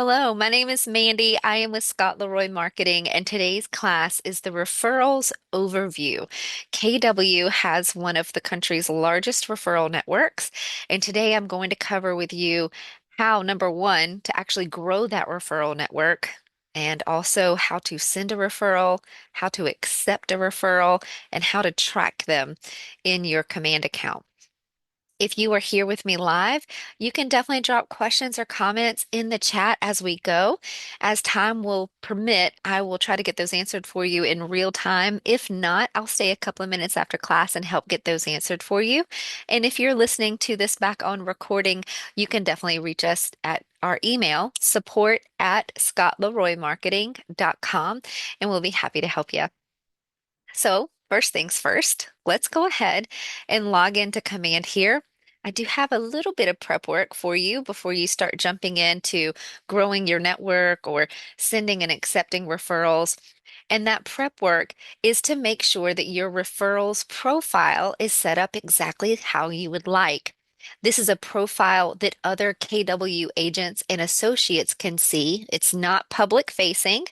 Hello, my name is Mandy. I am with Scott Leroy Marketing, and today's class is the Referrals Overview. KW has one of the country's largest referral networks, and today I'm going to cover with you how, number one, to actually grow that referral network, and also how to send a referral, how to accept a referral, and how to track them in your command account. If you are here with me live, you can definitely drop questions or comments in the chat as we go. As time will permit, I will try to get those answered for you in real time. If not, I'll stay a couple of minutes after class and help get those answered for you. And if you're listening to this back on recording, you can definitely reach us at our email, support@scottleroymarketing.com, and we'll be happy to help you. So, first things first, let's go ahead and log into Command here. I do have a little bit of prep work for you before you start jumping into growing your network or sending and accepting referrals. And that prep work is to make sure that your referrals profile is set up exactly how you would like. This is a profile that other KW agents and associates can see. It's not public facing.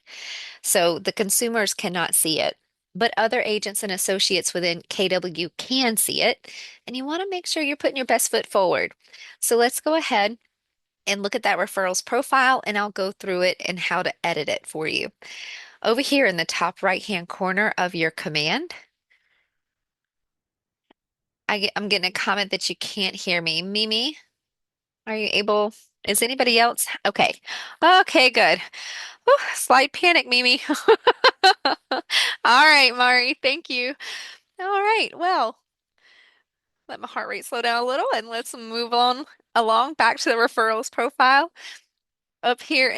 So the consumers cannot see it, but other agents and associates within KW can see it. And you want to make sure you're putting your best foot forward. So let's go ahead and look at that referrals profile, and I'll go through it and how to edit it for you. Over here in the top right-hand corner of your command, I'm getting a comment that you can't hear me. Mimi, are you able? Is anybody else? Okay. Okay, good. Whew, slight panic, Mimi. All right, Mari, thank you. All right, well, let my heart rate slow down a little and let's move on along back to the referrals profile. Up here,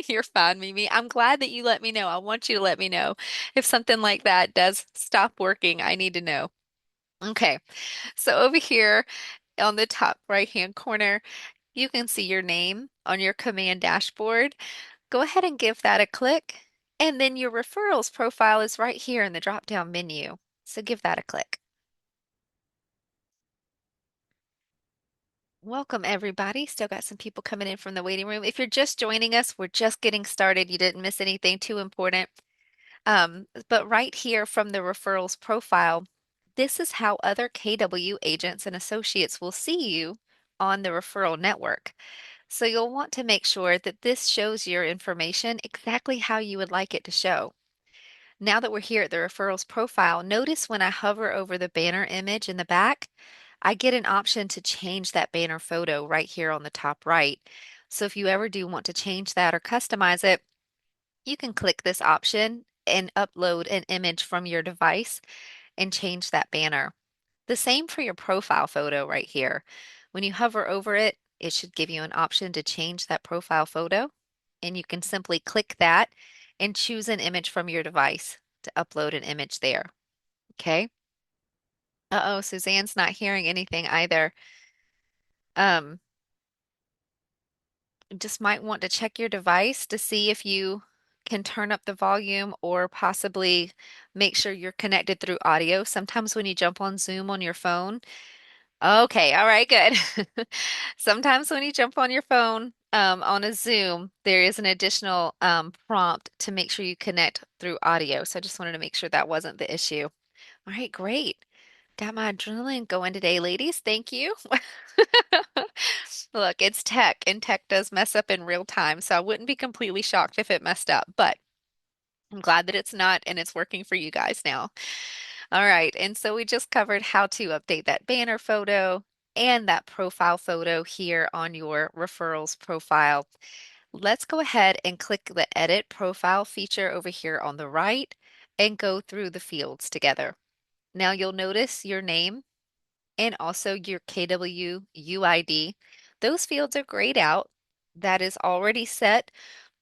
you're fine, Mimi. I'm glad that you let me know. I want you to let me know if something like that does stop working. I need to know. Okay, so over here on the top right-hand corner, you can see your name on your command dashboard. Go ahead and give that a click, and then your referrals profile is right here in the drop-down menu. So give that a click. Welcome, everybody. Still got some people coming in from the waiting room. If you're just joining us, we're just getting started. You didn't miss anything too important. But right here from the referrals profile, this is how other KW agents and associates will see you on the referral network. So you'll want to make sure that this shows your information exactly how you would like it to show. Now that we're here at the referrals profile, notice when I hover over the banner image in the back, I get an option to change that banner photo right here on the top right. So if you ever do want to change that or customize it, you can click this option and upload an image from your device and change that banner. The same for your profile photo right here. When you hover over it, it should give you an option to change that profile photo, and you can simply click that and choose an image from your device to upload an image there. Okay. Uh-oh, Suzanne's not hearing anything either. Um, just might want to check your device to see if you can turn up the volume or possibly make sure you're connected through audio. Sometimes when you jump on Zoom on your phone, okay, all right, good. Sometimes when you jump on your phone on a Zoom, there is an additional prompt to make sure you connect through audio. So I just wanted to make sure that wasn't the issue. All right, great. Got my adrenaline going today, ladies. Thank you. Look, it's tech, and tech does mess up in real time, so I wouldn't be completely shocked if it messed up, but I'm glad that it's not and it's working for you guys now. All right, and so we just covered how to update that banner photo and that profile photo here on your referrals profile. Let's go ahead and click the Edit Profile feature over here on the right and go through the fields together. Now you'll notice your name and also your KW UID. Those fields are grayed out. That is already set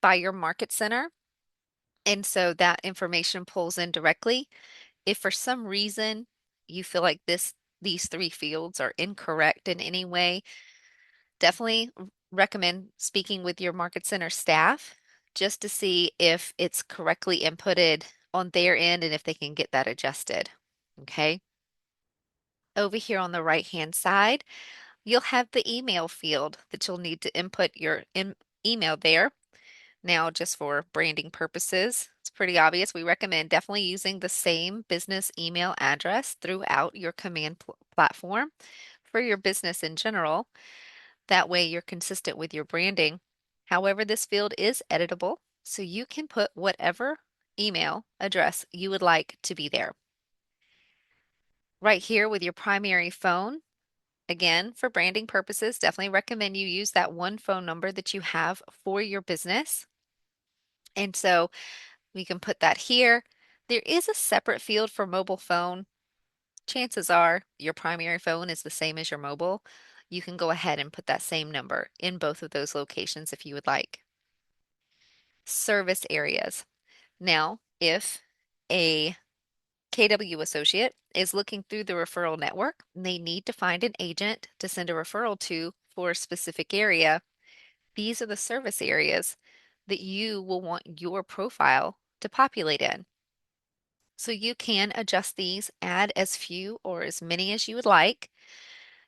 by your market center. And so that information pulls in directly. If for some reason you feel like these three fields are incorrect in any way, definitely recommend speaking with your market center staff just to see if it's correctly inputted on their end and if they can get that adjusted. Okay. Over here on the right hand side, you'll have the email field that you'll need to input your email there. Now, just for branding purposes, it's pretty obvious. We recommend definitely using the same business email address throughout your command platform for your business in general. That way, you're consistent with your branding. However, this field is editable, so you can put whatever email address you would like to be there. Right here with your primary phone, again, for branding purposes, definitely recommend you use that one phone number that you have for your business. And so we can put that here. There is a separate field for mobile phone. Chances are your primary phone is the same as your mobile. You can go ahead and put that same number in both of those locations if you would like. Service areas. Now, if a KW associate is looking through the referral network and they need to find an agent to send a referral to for a specific area, these are the service areas that you will want your profile to populate in. So you can adjust these, add as few or as many as you would like.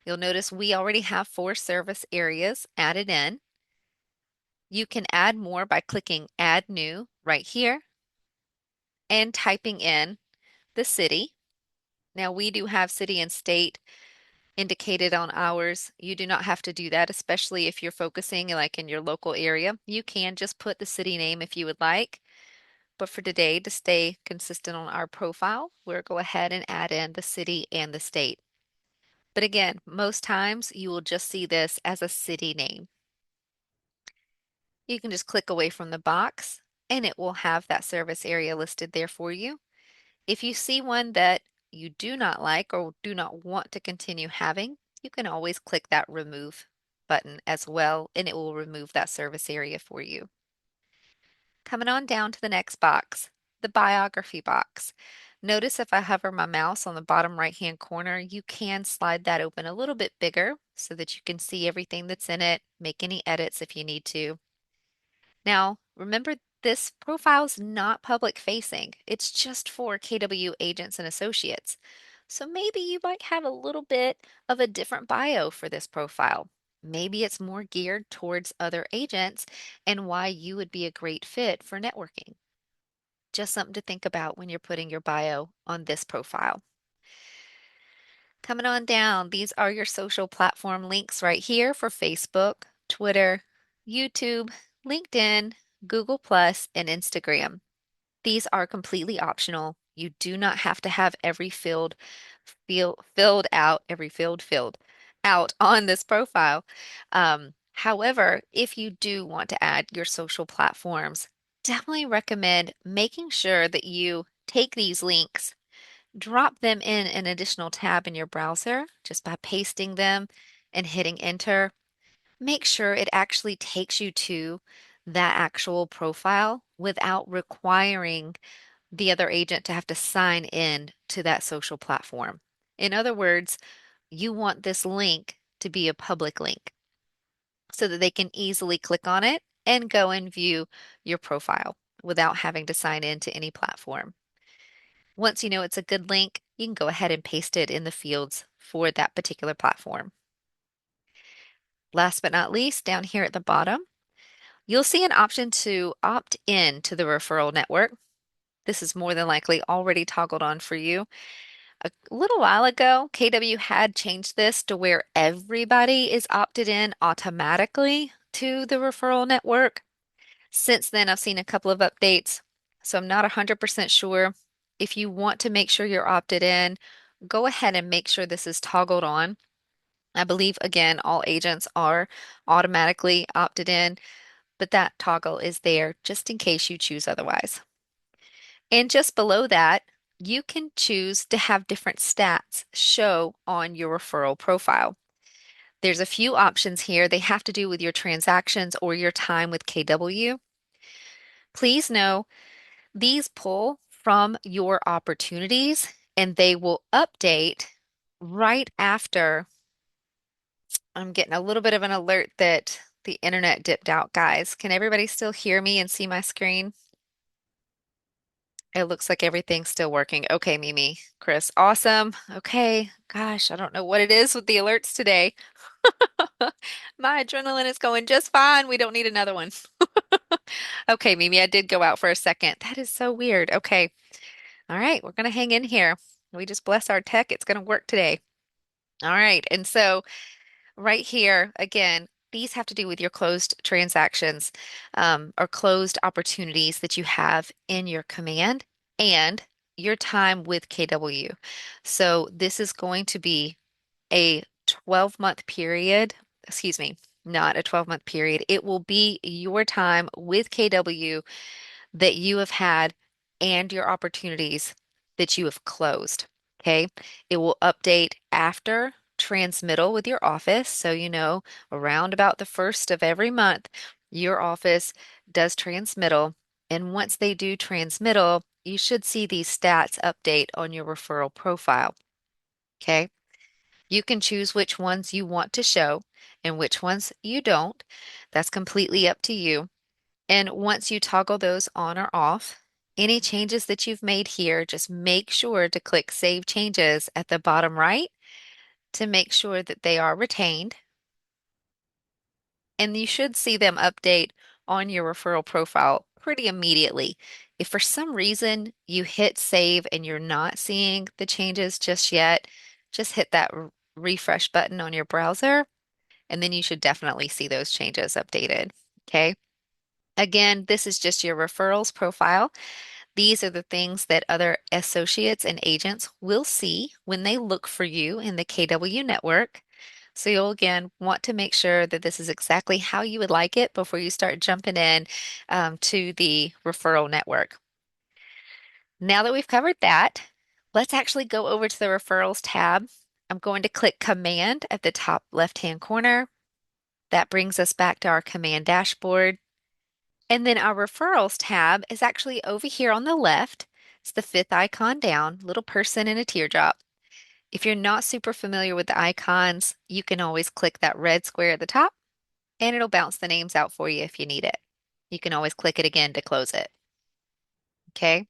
You'll notice we already have 4 service areas added in. You can add more by clicking Add New right here and typing in the city. Now we do have city and state indicated on ours. You do not have to do that, especially if you're focusing like in your local area. You can just put the city name if you would like. But for today, to stay consistent on our profile, we'll go ahead and add in the city and the state. But again, most times you will just see this as a city name. You can just click away from the box and it will have that service area listed there for you. If you see one that you do not like or do not want to continue having, you can always click that remove button as well, and it will remove that service area for you. Coming on down to the next box, the biography box. Notice if I hover my mouse on the bottom right-hand corner, you can slide that open a little bit bigger so that you can see everything that's in it, make any edits if you need to. Now, remember, this profile is not public facing. It's just for KW agents and associates. So maybe you might have a little bit of a different bio for this profile. Maybe it's more geared towards other agents and why you would be a great fit for networking. Just something to think about when you're putting your bio on this profile. Coming on down, these are your social platform links right here for Facebook, Twitter, YouTube, LinkedIn, Google and Instagram. These are completely optional. You do not have to have every filled out on this profile. However, if you do want to add your social platforms, definitely recommend making sure that you take these links, drop them in an additional tab in your browser just by pasting them and hitting enter. Make sure it actually takes you to that actual profile without requiring the other agent to have to sign in to that social platform. In other words, you want this link to be a public link so that they can easily click on it and go and view your profile without having to sign in to any platform. Once you know it's a good link, you can go ahead and paste it in the fields for that particular platform. Last but not least, down here at the bottom, you'll see an option to opt in to the referral network. This is more than likely already toggled on for you. A little while ago, KW had changed this to where everybody is opted in automatically to the referral network. Since then, I've seen a couple of updates, so I'm not 100% sure. If you want to make sure you're opted in, go ahead and make sure this is toggled on. I believe, again, all agents are automatically opted in, but that toggle is there just in case you choose otherwise. And just below that, you can choose to have different stats show on your referral profile. There's a few options here. They have to do with your transactions or your time with KW. Please know these pull from your opportunities and they will update right after. I'm getting a little bit of an alert that the internet dipped out, guys. Can everybody still hear me and see my screen? It looks like everything's still working. Okay, Mimi, Chris, awesome. Okay, gosh, I don't know what it is with the alerts today. My adrenaline is going just fine. We don't need another one. Okay, Mimi, I did go out for a second. That is so weird. Okay. All right, we're going to hang in here. We just bless our tech. It's going to work today. All right. And so right here, again, these have to do with your closed transactions or closed opportunities that you have in your command and your time with KW. So this is going to be a 12-month period, excuse me, not a 12-month period. It will be your time with KW that you have had and your opportunities that you have closed. Okay. It will update after transmittal with your office. So, around about the first of every month, your office does transmittal. And once they do transmittal, you should see these stats update on your referral profile. Okay. You can choose which ones you want to show and which ones you don't. That's completely up to you. And once you toggle those on or off, any changes that you've made here, just make sure to click Save Changes at the bottom right to make sure that they are retained. And you should see them update on your referral profile pretty immediately. If for some reason you hit save and you're not seeing the changes just yet, just hit that refresh button on your browser, and then you should definitely see those changes updated. Okay. Again, this is just your referrals profile. These are the things that other associates and agents will see when they look for you in the KW network. So you'll again want to make sure that this is exactly how you would like it before you start jumping in to the referral network. Now that we've covered that, let's actually go over to the referrals tab. I'm going to click Command at the top left-hand corner. That brings us back to our command dashboard. And then our referrals tab is actually over here on the left. It's the fifth icon down, little person and a teardrop. If you're not super familiar with the icons, you can always click that red square at the top and it'll bounce the names out for you if you need it. You can always click it again to close it. Okay.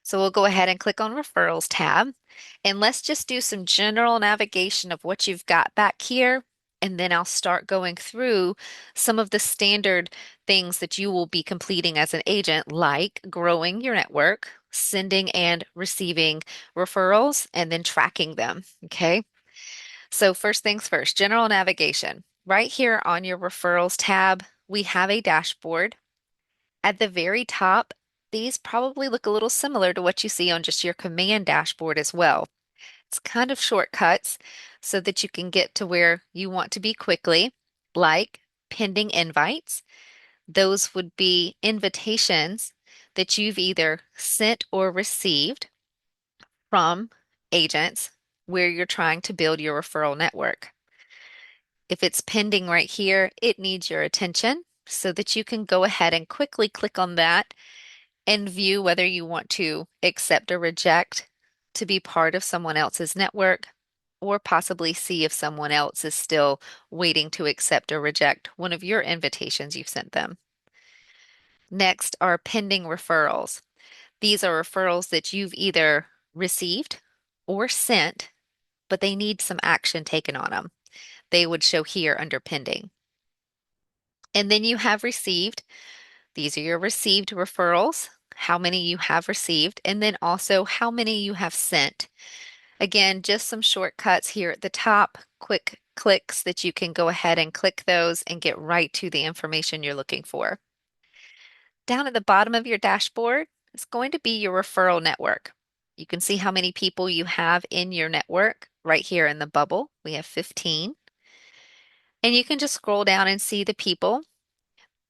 So we'll go ahead and click on Referrals tab, and let's just do some general navigation of what you've got back here, and then I'll start going through some of the standard things that you will be completing as an agent, like growing your network, sending and receiving referrals, and then tracking them. Okay. So first things first, general navigation. Right here on your Referrals tab, we have a dashboard. At the very top, these probably look a little similar to what you see on just your command dashboard as well. It's kind of shortcuts so that you can get to where you want to be quickly, like pending invites. Those would be invitations that you've either sent or received from agents where you're trying to build your referral network. If it's pending right here, it needs your attention so that you can go ahead and quickly click on that and view whether you want to accept or reject to be part of someone else's network, or possibly see if someone else is still waiting to accept or reject one of your invitations you've sent them. Next are pending referrals. These are referrals that you've either received or sent, but they need some action taken on them. They would show here under pending. And then you have received. These are your received referrals, how many you have received, and then also how many you have sent. Again, just some shortcuts here at the top, quick clicks that you can go ahead and click those and get right to the information you're looking for. Down at the bottom of your dashboard is going to be your referral network. You can see how many people you have in your network right here in the bubble. We have 15. And you can just scroll down and see the people.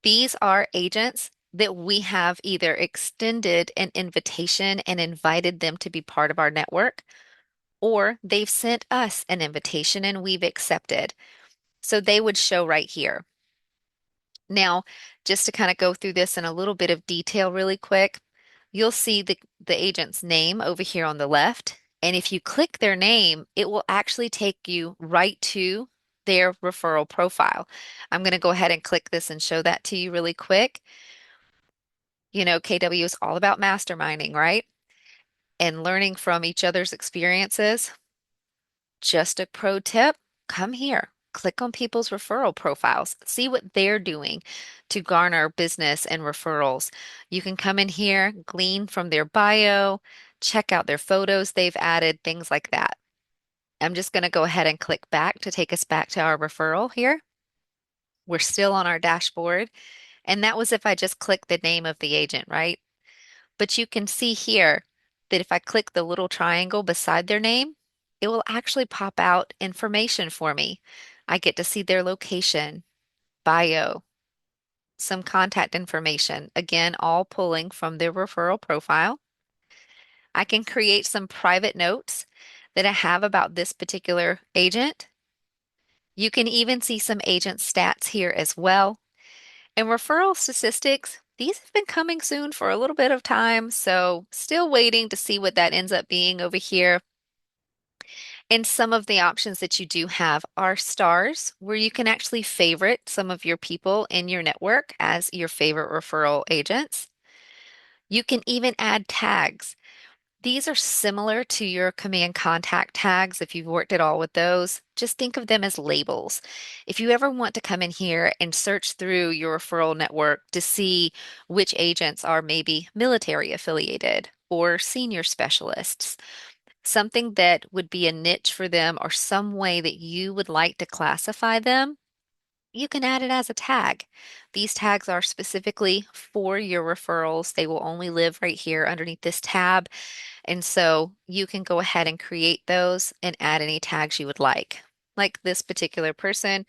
These are agents that we have either extended an invitation and invited them to be part of our network, or they've sent us an invitation and we've accepted. So they would show right here. Now, just to kind of go through this in a little bit of detail really quick, you'll see the agent's name over here on the left. And if you click their name, it will actually take you right to their referral profile. I'm going to go ahead and click this and show that to you really quick. KW is all about masterminding, right? And learning from each other's experiences. Just a pro tip, come here. Click on people's referral profiles. See what they're doing to garner business and referrals. You can come in here, glean from their bio, check out their photos they've added, things like that. I'm just going to go ahead and click back to take us back to our referral here. We're still on our dashboard, and that was if I just click the name of the agent, right? But you can see here that if I click the little triangle beside their name, it will actually pop out information for me. I get to see their location, bio, some contact information, again, all pulling from their referral profile. I can create some private notes that I have about this particular agent. You can even see some agent stats here as well. And referral statistics, these have been coming soon for a little bit of time, so still waiting to see what that ends up being over here. And some of the options that you do have are stars, where you can actually favorite some of your people in your network as your favorite referral agents. You can even add tags. These are similar to your command contact tags if you've worked at all with those. Just think of them as labels. If you ever want to come in here and search through your referral network to see which agents are maybe military affiliated or senior specialists, something that would be a niche for them or some way that you would like to classify them, you can add it as a tag. These tags are specifically for your referrals. They will only live right here underneath this tab. And so you can go ahead and create those and add any tags you would like. Like this particular person,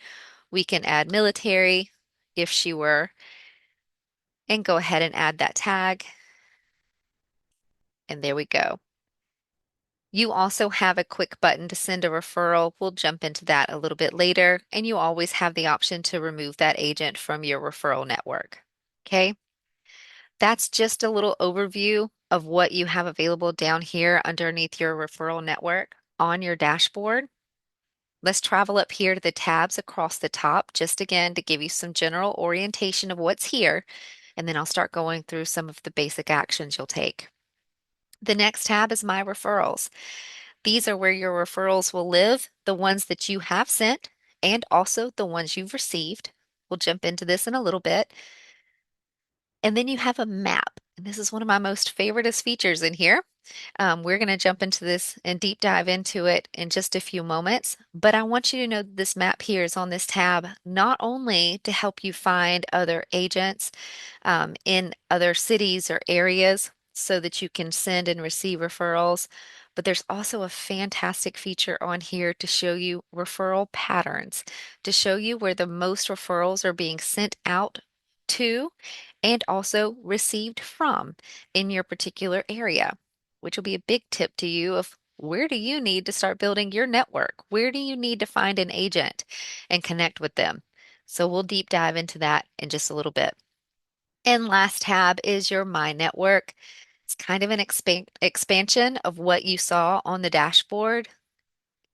we can add military if she were, and go ahead and add that tag. And there we go. You also have a quick button to send a referral. We'll jump into that a little bit later. And you always have the option to remove that agent from your referral network. Okay. That's just a little overview of what you have available down here underneath your referral network on your dashboard. Let's travel up here to the tabs across the top, just again to give you some general orientation of what's here, and then I'll start going through some of the basic actions you'll take. The next tab is My Referrals. These are where your referrals will live, the ones that you have sent, and also the ones you've received. We'll jump into this in a little bit. And then you have a map. And this is one of my most favoriteest features in here. We're going to jump into this and deep dive into it in just a few moments, but I want you to know that this map here is on this tab not only to help you find other agents in other cities or areas so that you can send and receive referrals, but there's also a fantastic feature on here to show you referral patterns, to show you where the most referrals are being sent out to and also received from in your particular area, which will be a big tip to you of where do you need to start building your network? Where do you need to find an agent and connect with them? So we'll deep dive into that in just a little bit. And last tab is your My Network. It's kind of an expansion of what you saw on the dashboard.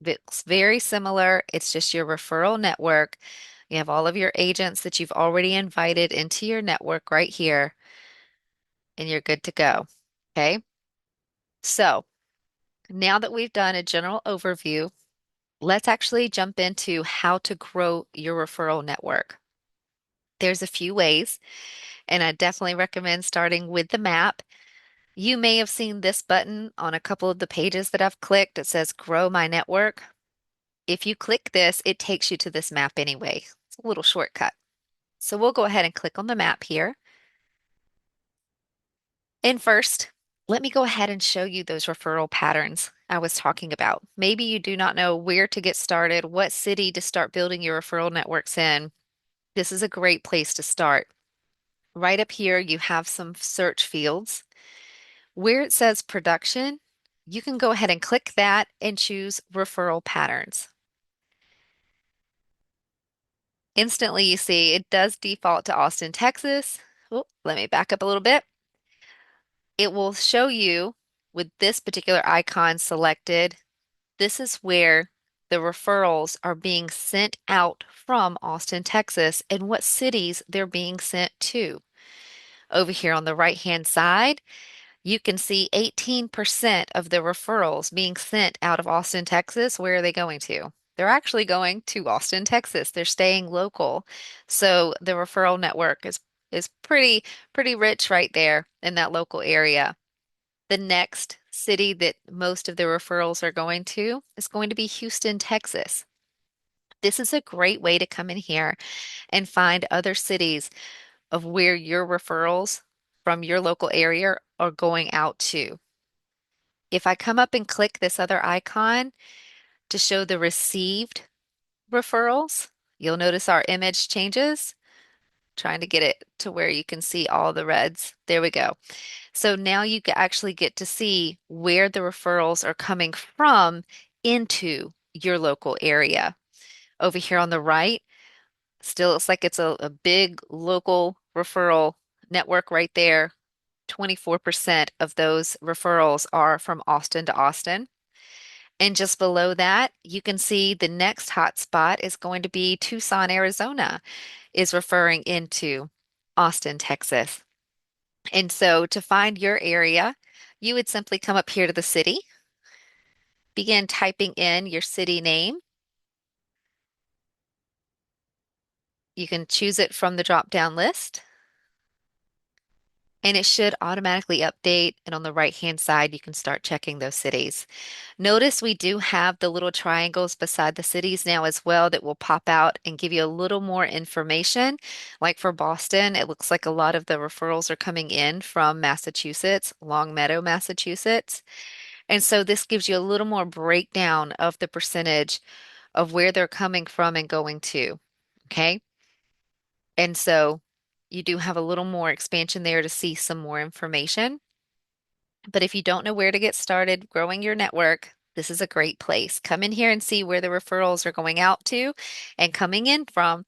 It's very similar. It's just your referral network. You have all of your agents that you've already invited into your network right here, and you're good to go. Okay. So now that we've done a general overview, let's actually jump into how to grow your referral network. There's a few ways, and I definitely recommend starting with the map. You may have seen this button on a couple of the pages that I've clicked. It says Grow My Network. If you click this, it takes you to this map anyway. It's a little shortcut. So we'll go ahead and click on the map here. And first, let me go ahead and show you those referral patterns I was talking about. Maybe you do not know where to get started, what city to start building your referral networks in. This is a great place to start. Right up here, you have some search fields. Where it says production, you can go ahead and click that and choose referral patterns. Instantly, you see it does default to Austin, Texas. Oh, let me back up a little bit. It will show you with this particular icon selected, this is where the referrals are being sent out from Austin, Texas, and what cities they're being sent to. Over here on the right-hand side, you can see 18% of the referrals being sent out of Austin, Texas. Where are they going to? They're actually going to Austin, Texas. They're staying local. So the referral network is pretty rich right there in that local area. The next city that most of the referrals are going to is going to be Houston, Texas. This is a great way to come in here and find other cities of where your referrals from your local area are going out to. If I come up and click this other icon to show the received referrals, you'll notice our image changes. Trying to get it to where you can see all the reds. There we go. So now you actually get to see where the referrals are coming from into your local area. Over here on the right, still looks like it's a big local referral network right there. 24% of those referrals are from Austin to Austin. And just below that, you can see the next hot spot is going to be Tucson, Arizona, is referring into Austin, Texas. And so to find your area, you would simply come up here to the city, begin typing in your city name. You can choose it from the drop-down list, and it should automatically update. And on the right-hand side, you can start checking those cities. Notice we do have the little triangles beside the cities now as well that will pop out and give you a little more information. Like for Boston, it looks like a lot of the referrals are coming in from Massachusetts, Longmeadow, Massachusetts. And so this gives you a little more breakdown of the percentage of where they're coming from and going to. Okay. And so you do have a little more expansion there to see some more information. But if you don't know where to get started growing your network, this is a great place. Come in here and see where the referrals are going out to and coming in from.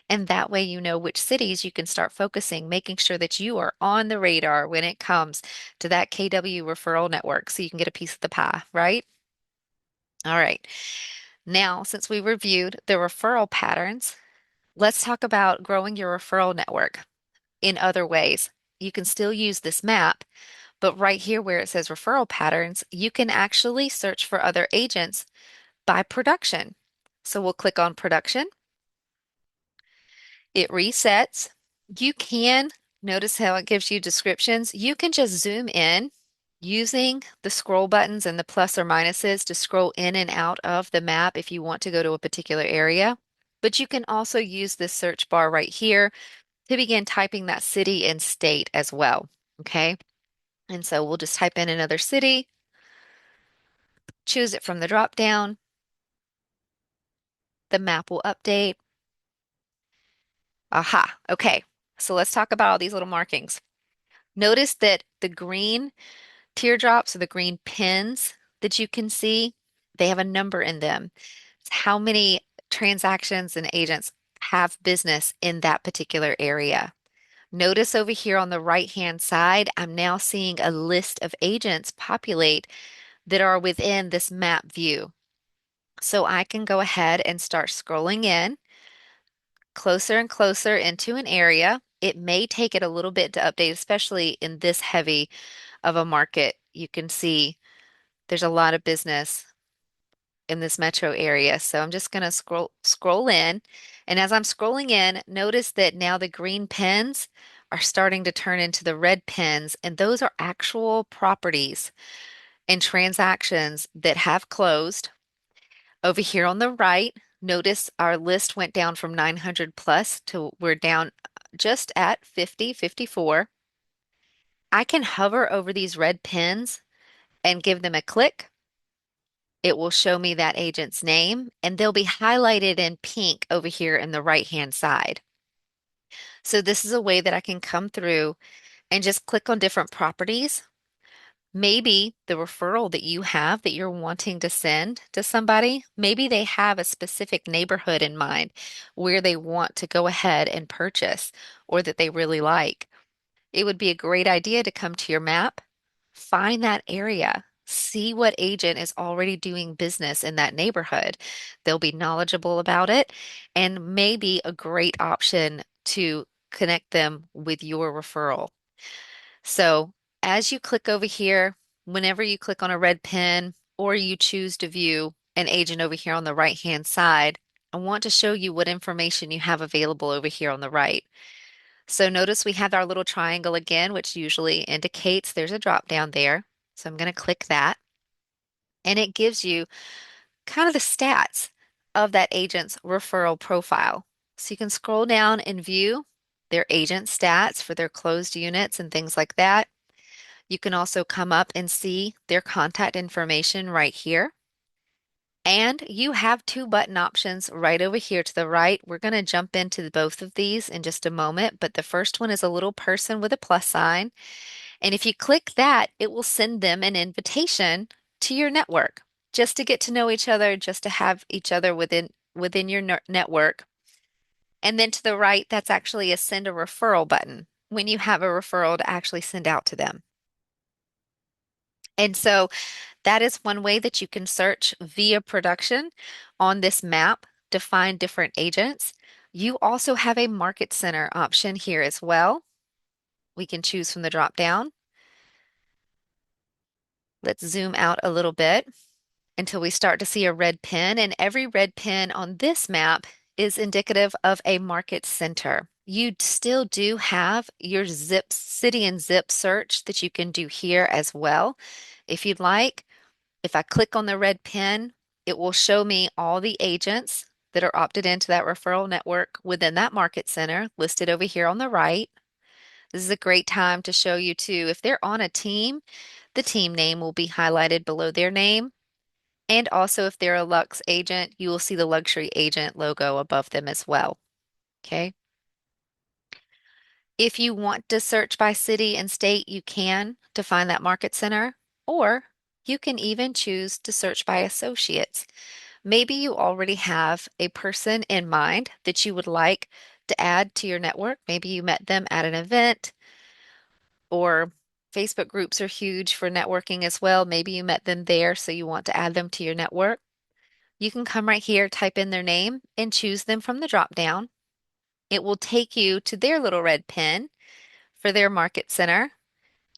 And that way you know which cities you can start focusing, making sure that you are on the radar when it comes to that KW referral network so you can get a piece of the pie, right? All right. Now, since we reviewed the referral patterns, let's talk about growing your referral network in other ways. You can still use this map, but right here where it says referral patterns, you can actually search for other agents by production. So we'll click on production. It resets. You can notice how it gives you descriptions. You can just zoom in using the scroll buttons and the plus or minuses to scroll in and out of the map if you want to go to a particular area. But you can also use this search bar right here to begin typing that city and state as well. Okay. And so we'll just type in another city, choose it from the drop down. The map will update. Aha. Okay. So let's talk about all these little markings. Notice that the green teardrops or the green pins that you can see, they have a number in them. It's how many transactions and agents have business in that particular area. Notice over here on the right-hand side, I'm now seeing a list of agents populate that are within this map view. So I can go ahead and start scrolling in closer and closer into an area. It may take it a little bit to update, especially in this heavy of a market. You can see there's a lot of business in this metro area. So I'm just going to scroll in. And as I'm scrolling in, notice that now the green pins are starting to turn into the red pins, and those are actual properties and transactions that have closed. Over here on the right, notice our list went down from 900 plus to we're down just at 50, 54. I can hover over these red pins and give them a click. It will show me that agent's name, and they'll be highlighted in pink over here in the right-hand side. So this is a way that I can come through and just click on different properties. Maybe the referral that you have that you're wanting to send to somebody, maybe they have a specific neighborhood in mind where they want to go ahead and purchase or that they really like. It would be a great idea to come to your map, find that area, see what agent is already doing business in that neighborhood. They'll be knowledgeable about it and maybe a great option to connect them with your referral. So as you click over here, whenever you click on a red pen or you choose to view an agent over here on the right-hand side, I want to show you what information you have available over here on the right. So notice we have our little triangle again, which usually indicates there's a drop down there. So I'm going to click that, and it gives you kind of the stats of that agent's referral profile. So you can scroll down and view their agent stats for their closed units and things like that. You can also come up and see their contact information right here. And you have two button options right over here to the right. We're going to jump into both of these in just a moment, but the first one is a little person with a plus sign. And if you click that, it will send them an invitation to your network just to get to know each other, just to have each other within your network. And then to the right, that's actually a send a referral button when you have a referral to actually send out to them. And so that is one way that you can search via production on this map to find different agents. You also have a market center option here as well. We can choose from the drop down. Let's zoom out a little bit until we start to see a red pin, and every red pin on this map is indicative of a market center. You still do have your zip city and zip search that you can do here as well if you'd like. If I click on the red pin, it will show me all the agents that are opted into that referral network within that market center listed over here on the right. This is a great time to show you too, if they're on a team, the team name will be highlighted below their name. And also if they're a Lux agent, you will see the luxury agent logo above them as well. Okay. If you want to search by city and state, you can to find that market center, or you can even choose to search by associates. Maybe you already have a person in mind that you would like to add to your network. Maybe you met them at an event, or Facebook groups are huge for networking as well. Maybe you met them there, so you want to add them to your network. You can come right here, type in their name, and choose them from the drop down. It will take you to their little red pin for their market center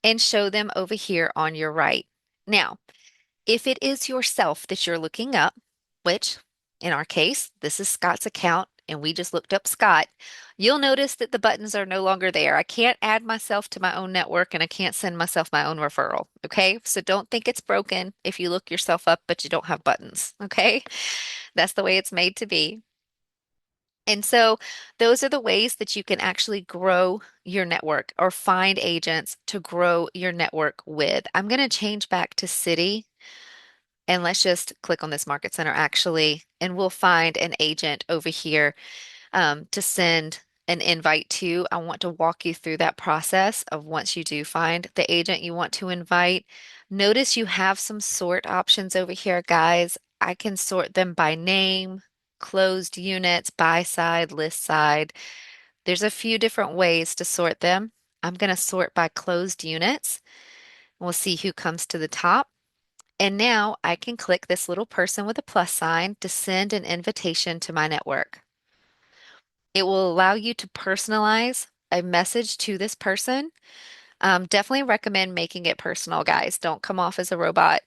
and show them over here on your right. Now, if it is yourself that you're looking up, which in our case, this is Scott's account, and we just looked up Scott, you'll notice that the buttons are no longer there. I can't add myself to my own network and I can't send myself my own referral. Okay. So don't think it's broken if you look yourself up, but you don't have buttons. Okay. That's the way it's made to be. And so those are the ways that you can actually grow your network or find agents to grow your network with. I'm going to change back to city, and let's just click on this market center actually, and we'll find an agent over here to send an invite to. I want to walk you through that process of once you do find the agent you want to invite. Notice you have some sort options over here, guys. I can sort them by name, closed units, buy side, list side. There's a few different ways to sort them. I'm going to sort by closed units. We'll see who comes to the top. And now I can click this little person with a plus sign to send an invitation to my network. It will allow you to personalize a message to this person. Definitely recommend making it personal, guys. Don't come off as a robot.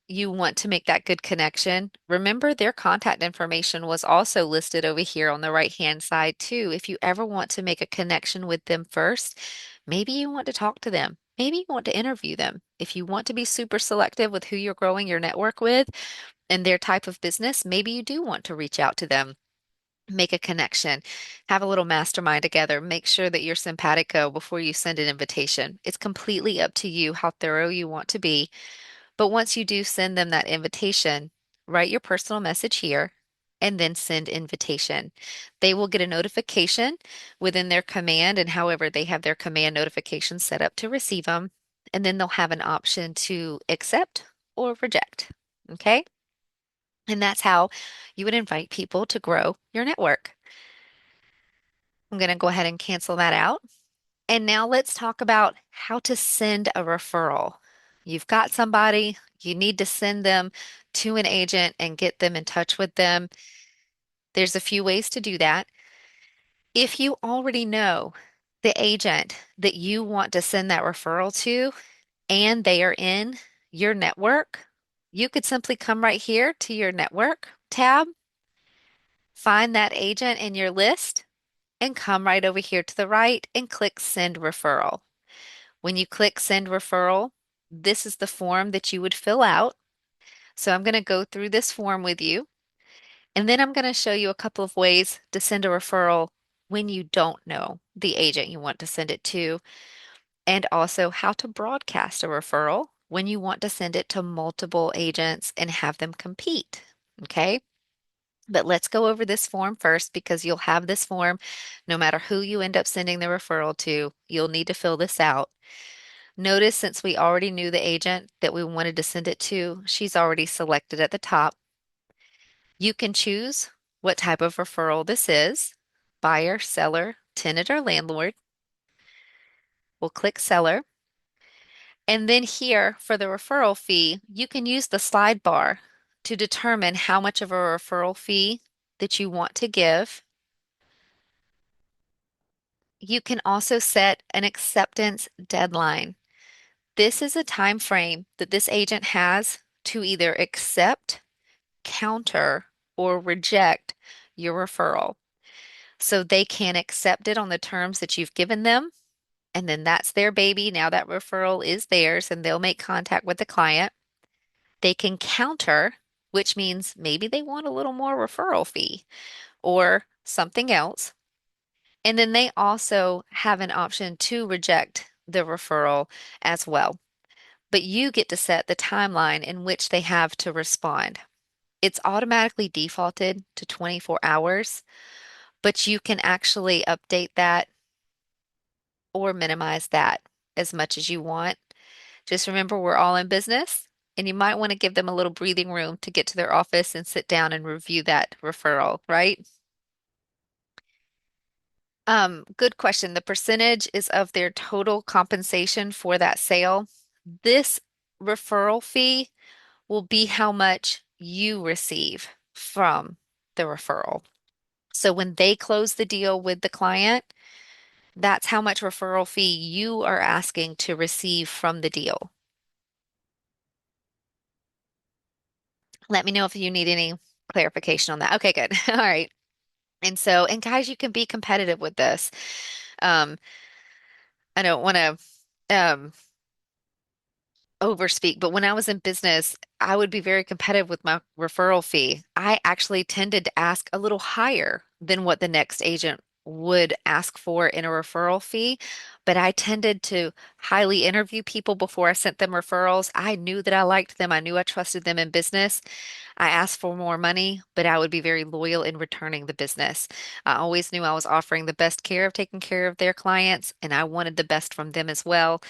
You want to make that good connection. Remember, their contact information was also listed over here on the right-hand side too. If you ever want to make a connection with them first, maybe you want to talk to them. Maybe you want to interview them. If you want to be super selective with who you're growing your network with and their type of business, maybe you do want to reach out to them, make a connection, have a little mastermind together, make sure that you're simpatico before you send an invitation. It's completely up to you how thorough you want to be. But once you do send them that invitation, write your personal message here and then send invitation. They will get a notification within their command, and however they have their command notifications set up to receive them. And then they'll have an option to accept or reject. Okay. And that's how you would invite people to grow your network. I'm going to go ahead and cancel that out. And now let's talk about how to send a referral. You've got somebody, you need to send them to an agent and get them in touch with them. There's a few ways to do that. If you already know the agent that you want to send that referral to and they are in your network, you could simply come right here to your network tab, find that agent in your list, and come right over here to the right and click Send Referral. When you click Send Referral, this is the form that you would fill out. So I'm going to go through this form with you, and then I'm going to show you a couple of ways to send a referral when you don't know the agent you want to send it to, and also how to broadcast a referral when you want to send it to multiple agents and have them compete. Okay? But let's go over this form first because you'll have this form no matter who you end up sending the referral to. You'll need to fill this out. Notice since we already knew the agent that we wanted to send it to, she's already selected at the top. You can choose what type of referral this is, buyer, seller, tenant, or landlord. We'll click seller. And then here for the referral fee, you can use the slide bar to determine how much of a referral fee that you want to give. You can also set an acceptance deadline. This is a time frame that this agent has to either accept, counter, or reject your referral. So they can accept it on the terms that you've given them, and then that's their baby. Now that referral is theirs, and they'll make contact with the client. They can counter, which means maybe they want a little more referral fee or something else. And then they also have an option to reject the referral as well. But you get to set the timeline in which they have to respond. It's automatically defaulted to 24 hours, but you can actually update that or minimize that as much as you want. Just remember, we're all in business, and you might want to give them a little breathing room to get to their office and sit down and review that referral, right? Good question. The percentage is of their total compensation for that sale. This referral fee will be how much you receive from the referral. So when they close the deal with the client, that's how much referral fee you are asking to receive from the deal. Let me know if you need any clarification on that. Okay, good. All right. And guys, you can be competitive with this. Um, I don't want to overspeak, but when I was in business, I would be very competitive with my referral fee. I actually tended to ask a little higher than what the next agent would ask for in a referral fee, but I tended to highly interview people before I sent them referrals. I knew that I liked them. I knew I trusted them in business. I asked for more money, but I would be very loyal in returning the business. I always knew I was offering the best care of taking care of their clients, and I wanted the best from them as well.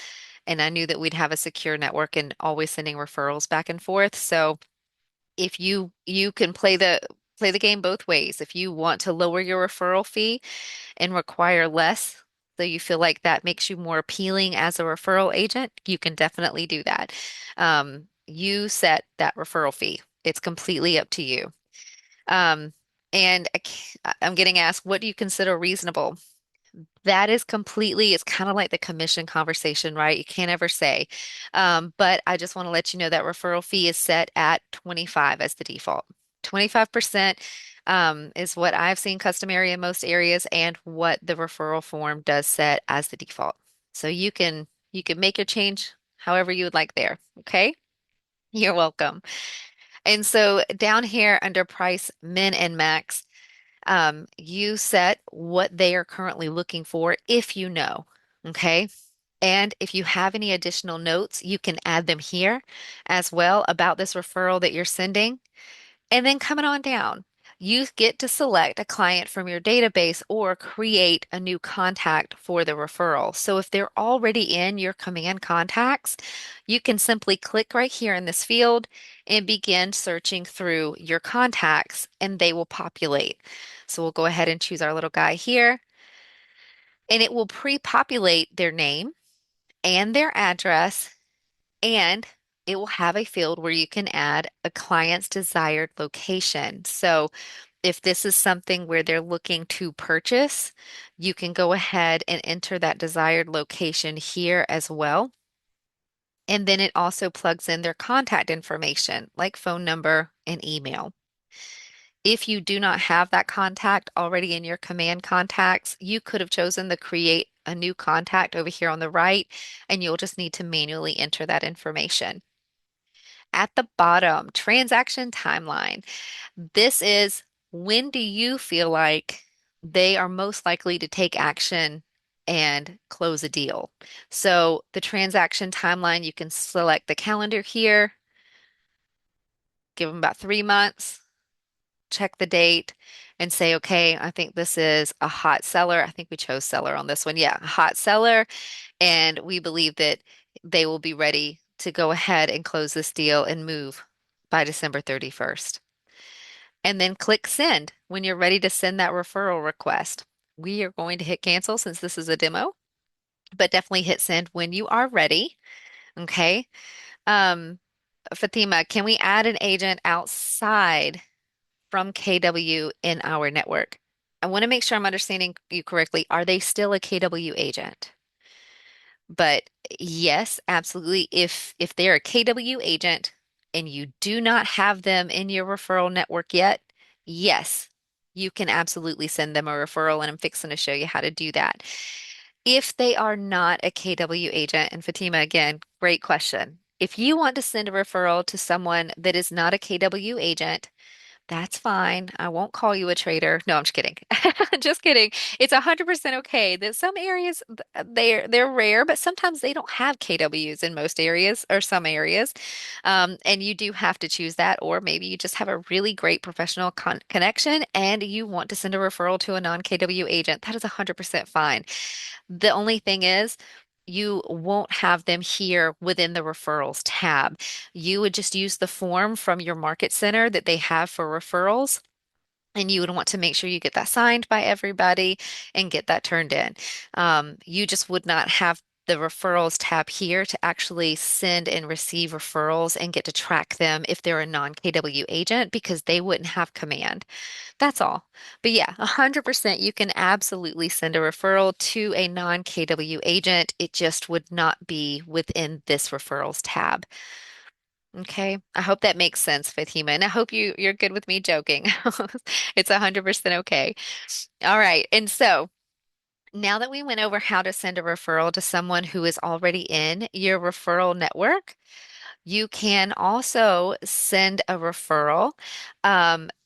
And I knew that we'd have a secure network and always sending referrals back and forth. So if you can play the game both ways. If you want to lower your referral fee and require less, so you feel like that makes you more appealing as a referral agent, you can definitely do that. You set that referral fee. It's completely up to you. Um, and I'm getting asked, what do you consider reasonable? That is completely, it's kind of like the commission conversation, right? You can't ever say. But I just want to let you know that referral fee is set at 25 as the default. 25% is what I've seen customary in most areas and what the referral form does set as the default. So you can make your change however you would like there. Okay? You're welcome. And so down here under price min and max, you set what they are currently looking for if you know. Okay. And if you have any additional notes, you can add them here as well about this referral that you're sending. And then coming on down, you get to select a client from your database or create a new contact for the referral. So if they're already in your command contacts, you can simply click right here in this field and begin searching through your contacts and they will populate. So we'll go ahead and choose our little guy here and it will pre-populate their name and their address and it will have a field where you can add a client's desired location. So If this is something where they're looking to purchase, you can go ahead and enter that desired location here as well. And then it also plugs in their contact information, like phone number and email. If you do not have that contact already in your command contacts, you could have chosen to create a new contact over here on the right, and you'll just need to manually enter that information. At the bottom, transaction timeline. This is when do you feel like they are most likely to take action and close a deal? So the transaction timeline, you can select the calendar here, give them about 3 months, check the date, and say, okay, I think this is a hot seller. I think we chose seller on this one. Yeah, a hot seller. And we believe that they will be ready to go ahead and close this deal and move by December 31st. And then click send when you're ready to send that referral request. We are going to hit cancel since this is a demo, but definitely hit send when you are ready. Okay. Um, Fatima, can we add an agent outside from KW in our network? I want to make sure I'm understanding you correctly. Are they still a KW agent? But yes, absolutely. If they're a KW agent and you do not have them in your referral network yet, yes, you can absolutely send them a referral, and I'm fixing to show you how to do that. If they are not a KW agent, and Fatima, again, great question. If you want to send a referral to someone that is not a KW agent, that's fine. I won't call you a traitor. No, I'm just kidding. Just kidding. It's 100% okay that some areas they're rare, but sometimes they don't have KWs in most areas or some areas. And you do have to choose that, or maybe you just have a really great professional connection and you want to send a referral to a non-KW agent. That is 100% fine. The only thing is, you won't have them here within the referrals tab. You would just use the form from your market center that they have for referrals. And you would want to make sure you get that signed by everybody and get that turned in. You just would not have the referrals tab here to actually send and receive referrals and get to track them if they're a non-KW agent because they wouldn't have command. That's all. But yeah, 100% you can absolutely send a referral to a non-KW agent. It just would not be within this referrals tab. Okay. I hope that makes sense, Fatima. And I hope you're good with me joking. It's 100% okay. All right. And so now that we went over how to send a referral to someone who is already in your referral network, you can also send a referral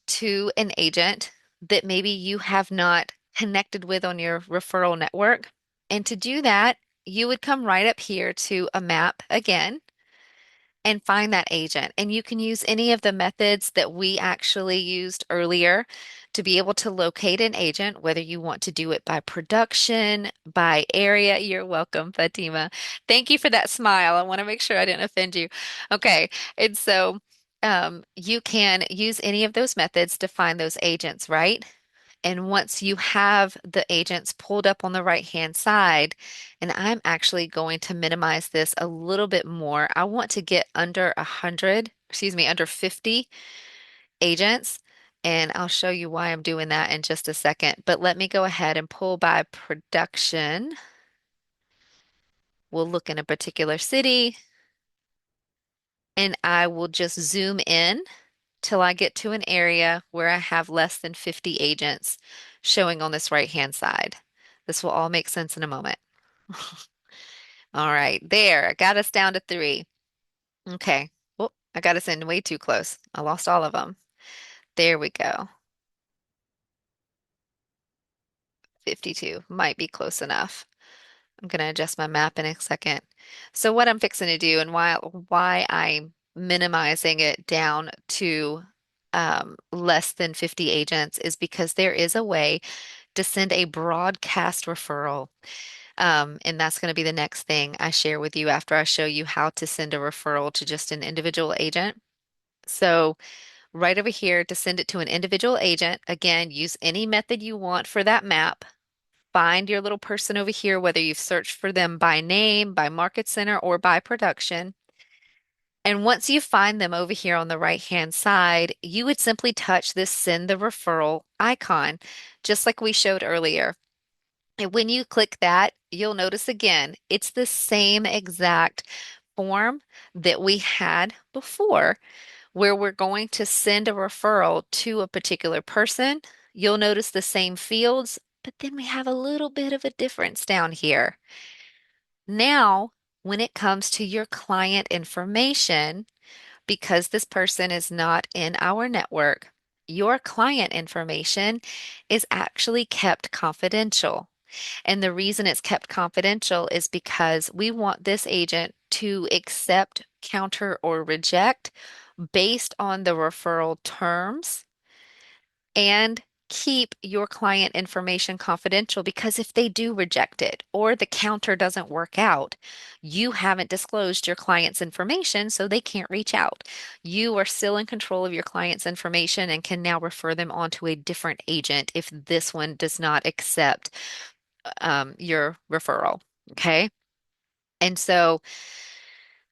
to an agent that maybe you have not connected with on your referral network. And to do that, you would come right up here to a map again and find that agent. And you can use any of the methods that we actually used earlier to be able to locate an agent, whether you want to do it by production, by area. You're welcome, Fatima. Thank you for that smile. I want to make sure I didn't offend you. Okay. And so you can use any of those methods to find those agents, right? And once you have the agents pulled up on the right-hand side, and I'm actually going to minimize this a little bit more. I want to get under 100, excuse me, under 50 agents, and I'll show you why I'm doing that in just a second. But let me go ahead and pull by production. We'll look in a particular city, and I will just zoom in till I get to an area where I have less than 50 agents showing on this right-hand side. This will all make sense in a moment. All right, there. I got us down to three. Okay. Oh, I got us in way too close. I lost all of them. There we go. 52 might be close enough. I'm going to adjust my map in a second. So what I'm fixing to do and why I'm minimizing it down to less than 50 agents is because there is a way to send a broadcast referral. And that's going to be the next thing I share with you after I show you how to send a referral to just an individual agent. So right over here to send it to an individual agent, again, use any method you want for that map. Find your little person over here, whether you've searched for them by name, by market center, or by production. And once you find them over here on the right-hand side, you would simply touch this send the referral icon, just like we showed earlier. And when you click that, you'll notice again, it's the same exact form that we had before, where we're going to send a referral to a particular person. You'll notice the same fields, but then we have a little bit of a difference down here. Now, when it comes to your client information, because this person is not in our network, your client information is actually kept confidential. And the reason it's kept confidential is because we want this agent to accept, counter, or reject based on the referral terms and keep your client information confidential because if they do reject it or the counter doesn't work out, you haven't disclosed your client's information, so they can't reach out. You are still in control of your client's information and can now refer them on to a different agent if this one does not accept your referral. Okay. And so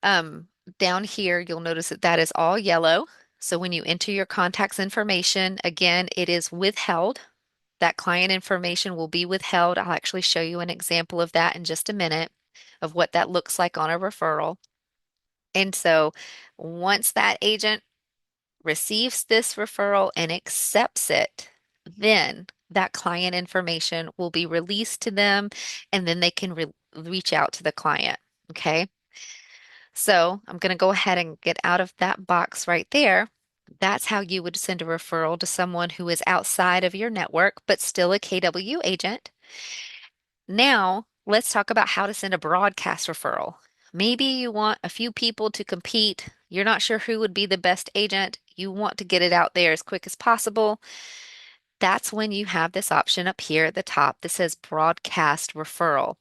um, down here, you'll notice that that is all yellow. So when you enter your contacts information, again, it is withheld. That client information will be withheld. I'll actually show you an example of that in just a minute of what that looks like on a referral. And so once that agent receives this referral and accepts it, then that client information will be released to them and then they can reach out to the client. Okay. So I'm going to go ahead and get out of that box right there. That's how you would send a referral to someone who is outside of your network, but still a KW agent. Now, let's talk about how to send a broadcast referral. Maybe you want a few people to compete. You're not sure who would be the best agent. You want to get it out there as quick as possible. That's when you have this option up here at the top that says broadcast referral.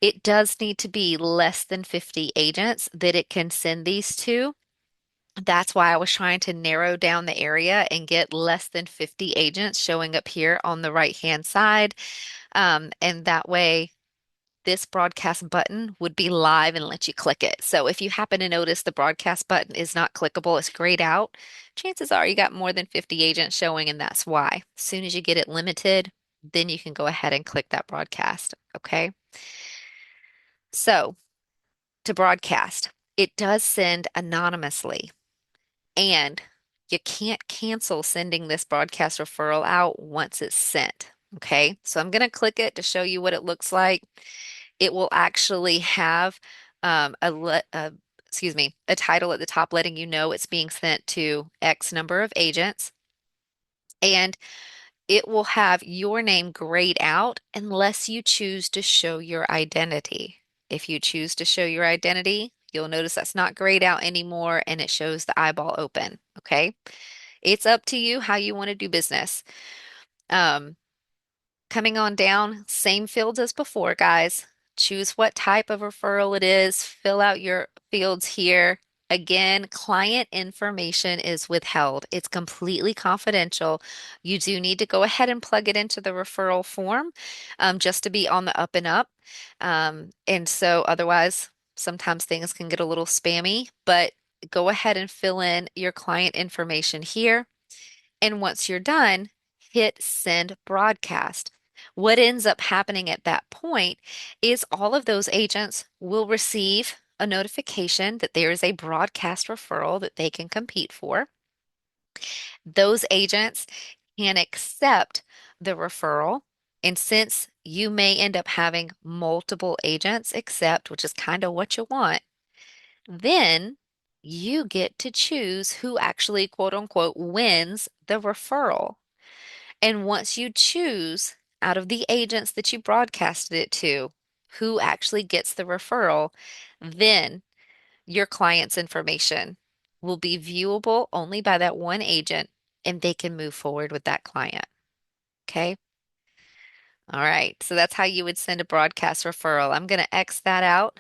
It does need to be less than 50 agents that it can send these to. That's why I was trying to narrow down the area and get less than 50 agents showing up here on the right-hand side. And that way, this broadcast button would be live and let you click it. So if you happen to notice the broadcast button is not clickable, it's grayed out, chances are you got more than 50 agents showing, and that's why. As soon as you get it limited, then you can go ahead and click that broadcast. Okay. So to broadcast, it does send anonymously. And you can't cancel sending this broadcast referral out once it's sent. Okay, so I'm going to click it to show you what it looks like. It will actually have excuse me, a title at the top letting you know it's being sent to X number of agents. And it will have your name grayed out unless you choose to show your identity. If you choose to show your identity, you'll notice that's not grayed out anymore and it shows the eyeball open. Okay. It's up to you how you want to do business. Um, Coming on down, same fields as before, guys. Choose what type of referral it is, fill out your fields here. Again, client information is withheld. It's completely confidential. You do need to go ahead and plug it into the referral form just to be on the up and up. And so otherwise, sometimes things can get a little spammy, but go ahead and fill in your client information here. And once you're done, hit send broadcast. What ends up happening at that point is all of those agents will receive a notification that there is a broadcast referral that they can compete for. Those agents can accept the referral. And since you may end up having multiple agents accept, which is kind of what you want, then you get to choose who actually, quote unquote, wins the referral. And once you choose out of the agents that you broadcasted it to, who actually gets the referral, then your client's information will be viewable only by that one agent and they can move forward with that client. Okay. All right. So that's how you would send a broadcast referral. I'm going to X that out.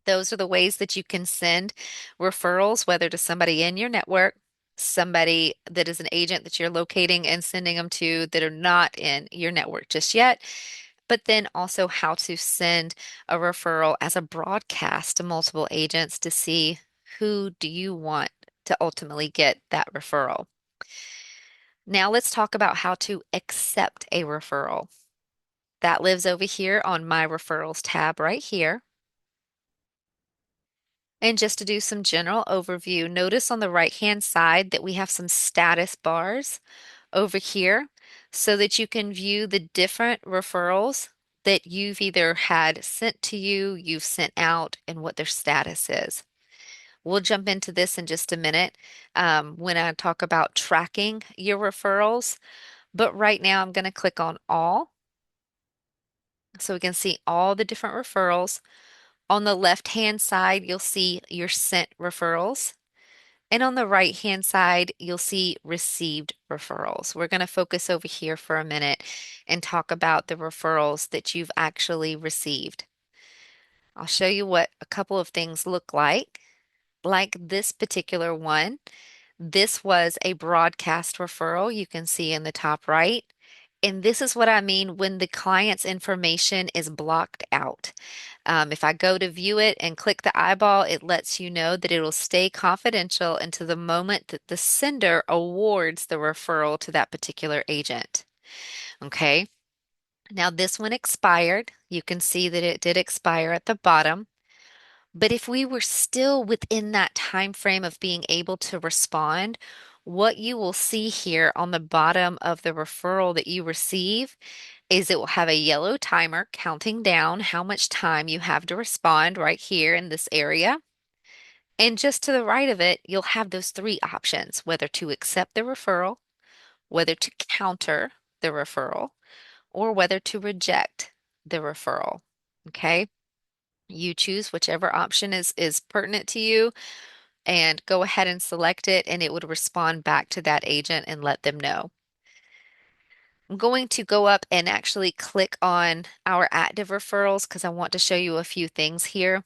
Those are the ways that you can send referrals, whether to somebody in your network, somebody that is an agent that you're locating and sending them to that are not in your network just yet, but then also how to send a referral as a broadcast to multiple agents to see Who do you want to ultimately get that referral? Now let's talk about how to accept a referral. That lives over here on my referrals tab right here. And just to do some general overview, notice on the right-hand side that we have some status bars over here so that you can view the different referrals that you've either had sent to you, you've sent out, and what their status is. We'll jump into this in just a minute when I talk about tracking your referrals. But right now, I'm going to click on all so we can see all the different referrals. On the left-hand side, you'll see your sent referrals. And on the right-hand side, you'll see received referrals. We're going to focus over here for a minute and talk about the referrals that you've actually received. I'll show you what a couple of things look like. Like this particular one, this was a broadcast referral you can see in the top right. And this is what I mean when the client's information is blocked out. If I go to view it and click the eyeball, it lets you know that it will stay confidential until the moment that the sender awards the referral to that particular agent. Okay. Now this one expired. You can see that it did expire at the bottom. But if we were still within that time frame of being able to respond, what you will see here on the bottom of the referral that you receive is it will have a yellow timer counting down how much time you have to respond right here in this area. And just to the right of it, you'll have those three options, whether to accept the referral, whether to counter the referral, or whether to reject the referral. Okay. You choose whichever option is pertinent to you and go ahead and select it, and it would respond back to that agent and let them know. I'm going to go up and actually click on our active referrals because I want to show you a few things here.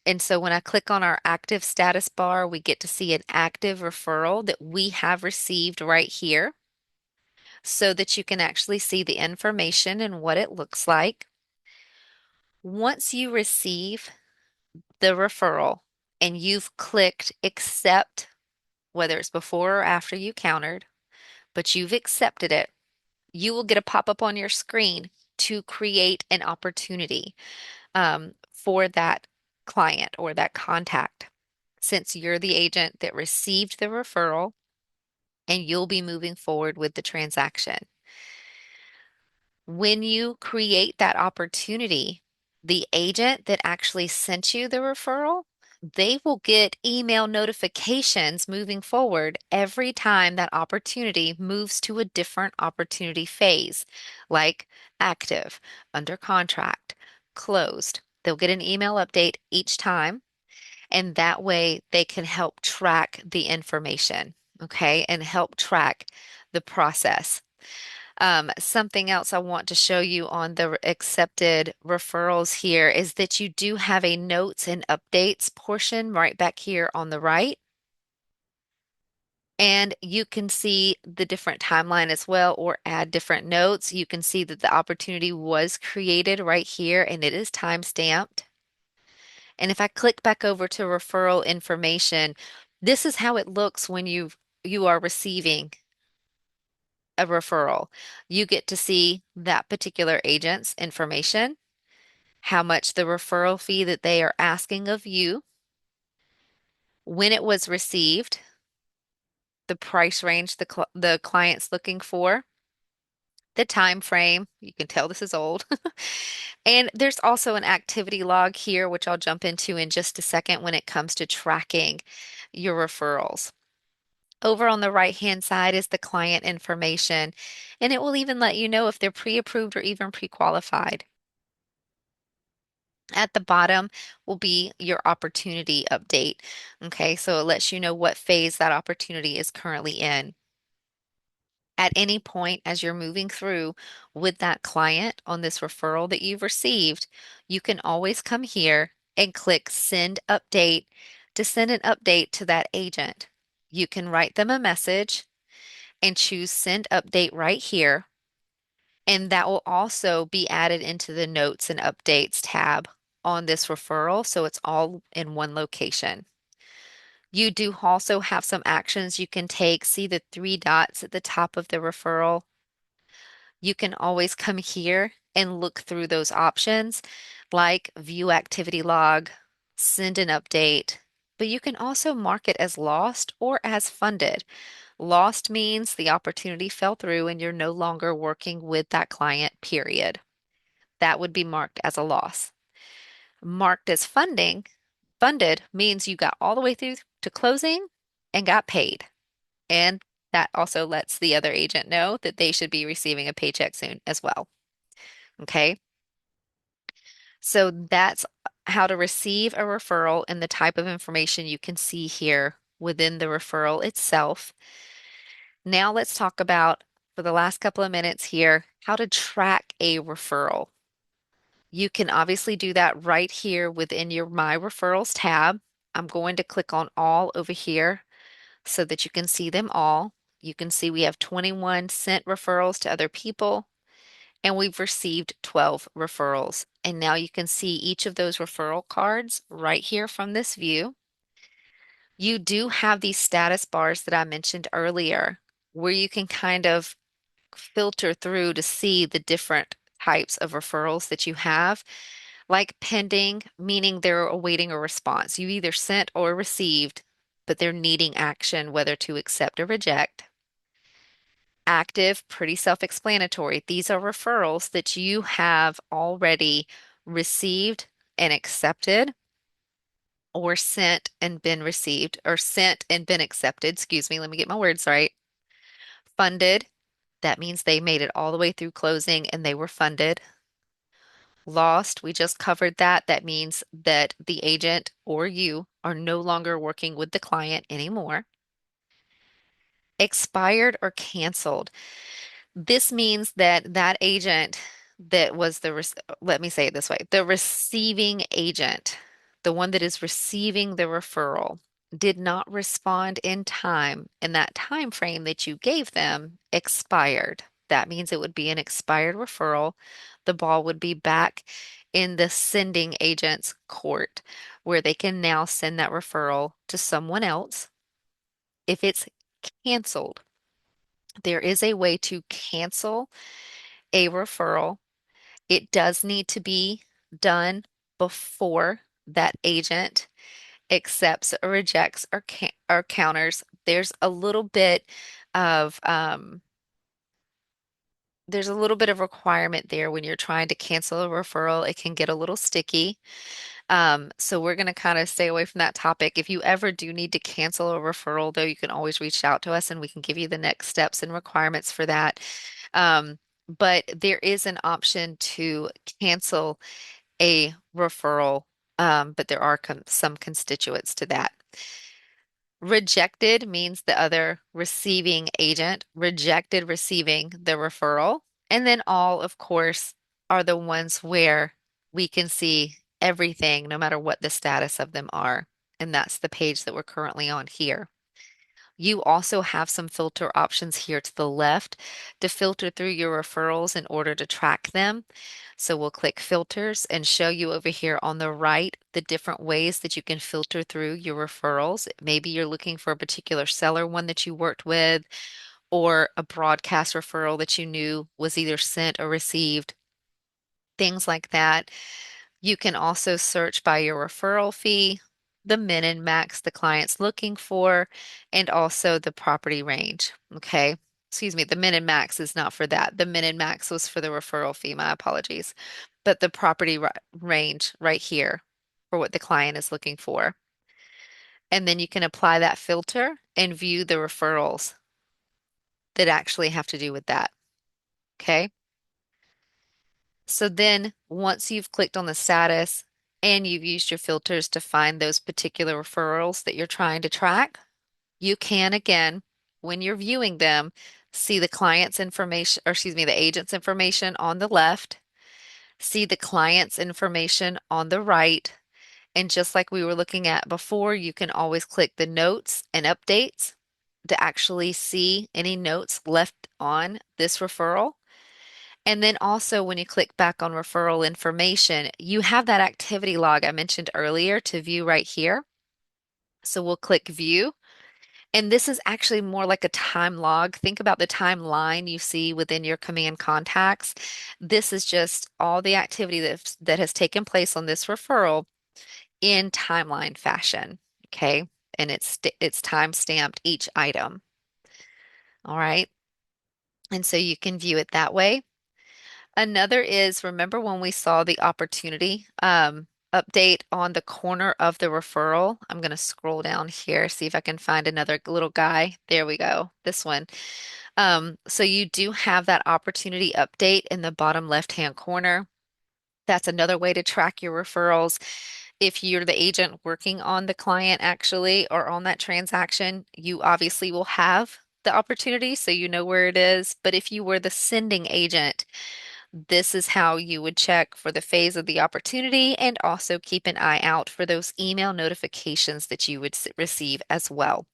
And so when I click on our active status bar, we get to see an active referral that we have received right here so that you can actually see the information and what it looks like. Once you receive the referral and you've clicked accept, whether it's before or after you countered, but you've accepted it, you will get a pop-up on your screen to create an opportunity for that client or that contact. Since you're the agent that received the referral and you'll be moving forward with the transaction. When you create that opportunity, the agent that actually sent you the referral, they will get email notifications moving forward every time that opportunity moves to a different opportunity phase, like active, under contract, closed. They'll get an email update each time, and that way they can help track the information, okay, and help track the process. Something else I want to show you on the accepted referrals here is that you do have a notes and updates portion right back here on the right. And you can see the different timeline as well or add different notes. You can see that the opportunity was created right here and it is time stamped. And if I click back over to referral information, this is how it looks when you are receiving a referral. You get to see that particular agent's information, how much the referral fee that they are asking of you, when it was received, the price range the client's looking for, the time frame. You can tell this is old. And there's also an activity log here, which I'll jump into in just a second when it comes to tracking your referrals. Over on the right-hand side is the client information, and it will even let you know if they're pre-approved or even pre-qualified. At the bottom will be your opportunity update. Okay, so it lets you know what phase that opportunity is currently in. At any point as you're moving through with that client on this referral that you've received, you can always come here and click Send Update to send an update to that agent. You can write them a message and choose Send Update right here. And that will also be added into the Notes and Updates tab on this referral, so it's all in one location. You do also have some actions you can take. See the three dots at the top of the referral? You can always come here and look through those options like view activity log, send an update, but you can also mark it as lost or as funded. Lost means the opportunity fell through and you're no longer working with that client, period. That would be marked as a loss. Marked as funded means you got all the way through to closing and got paid. And that also lets the other agent know that they should be receiving a paycheck soon as well. Okay. So that's how to receive a referral and the type of information you can see here within the referral itself. Now let's talk about, for the last couple of minutes here, how to track a referral. You can obviously do that right here within your My Referrals tab. I'm going to click on all over here so that you can see them all. You can see we have 21 sent referrals to other people, and we've received 12 referrals. And now you can see each of those referral cards right here from this view. You do have these status bars that I mentioned earlier, where you can kind of filter through to see the different types of referrals that you have, like pending, meaning they're awaiting a response. You either sent or received, but they're needing action, whether to accept or reject. Active, pretty self-explanatory. These are referrals that you have already received and accepted, or sent and been received, or sent and been accepted. Excuse me, let me get my words right. Funded, that means they made it all the way through closing and they were funded. Lost, we just covered that. That means that the agent or you are no longer working with the client anymore. Expired or canceled. This means that that agent that was let me say it this way, the receiving agent, the one that is receiving the referral, did not respond in time, and that time frame that you gave them expired. That means it would be an expired referral. The ball would be back in the sending agent's court, where they can now send that referral to someone else. If it's canceled, there is a way to cancel a referral. It does need to be done before that agent accepts or rejects or counters. Of there's a little bit of requirement there when you're trying to cancel a referral. It can get a little sticky. So we're going to kind of stay away from that topic. If you ever do need to cancel a referral, though, you can always reach out to us and we can give you the next steps and requirements for that. Um, but there is an option to cancel a referral, but there are some constituents to that. Rejected means the other receiving agent rejected receiving the referral. And then all, of course, are the ones where we can see everything, no matter what the status of them are. And that's the page that we're currently on here. You also have some filter options here to the left to filter through your referrals in order to track them. So we'll click filters and show you over here on the right the different ways that you can filter through your referrals. Maybe you're looking for a particular seller, one that you worked with, or a broadcast referral that you knew was either sent or received, things like that. You can also search by your referral fee, the min and max the client's looking for, and also the property range. Okay. Excuse me, the min and max is not for that. The min and max was for the referral fee. My apologies. But the range right here for what the client is looking for. And then you can apply that filter and view the referrals that actually have to do with that. Okay. So then once you've clicked on the status and you've used your filters to find those particular referrals that you're trying to track, you can again, when you're viewing them, see the client's information, or excuse me, the agent's information on the left, see the client's information on the right. And just like we were looking at before, you can always click the notes and updates to actually see any notes left on this referral. And then also when you click back on referral information, you have that activity log I mentioned earlier to view right here. So we'll click view. And this is actually more like a time log. Think about the timeline you see within your command contacts. This is just all the activity that has taken place on this referral in timeline fashion. Okay. And it's time stamped each item. All right. And so you can view it that way. Another is, remember when we saw the opportunity update on the corner of the referral? I'm going to scroll down here, see if I can find another little guy. There we go. This one. So you do have that opportunity update in the bottom left-hand corner. That's another way to track your referrals. If you're the agent working on the client actually or on that transaction, you obviously will have the opportunity so you know where it is. But if you were the sending agent, this is how you would check for the phase of the opportunity and also keep an eye out for those email notifications that you would receive as well.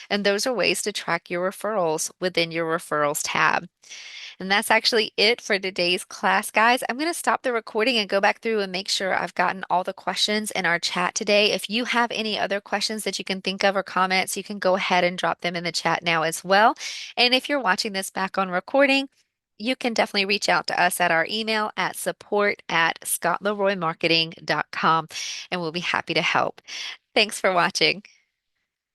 And those are ways to track your referrals within your referrals tab. And that's actually it for today's class, guys. I'm going to stop the recording and go back through and make sure I've gotten all the questions in our chat today. If you have any other questions that you can think of or comments, you can go ahead and drop them in the chat now as well. And if you're watching this back on recording, you can definitely reach out to us at our email at support@scottleroymarketing.com, and we'll be happy to help. Thanks for watching.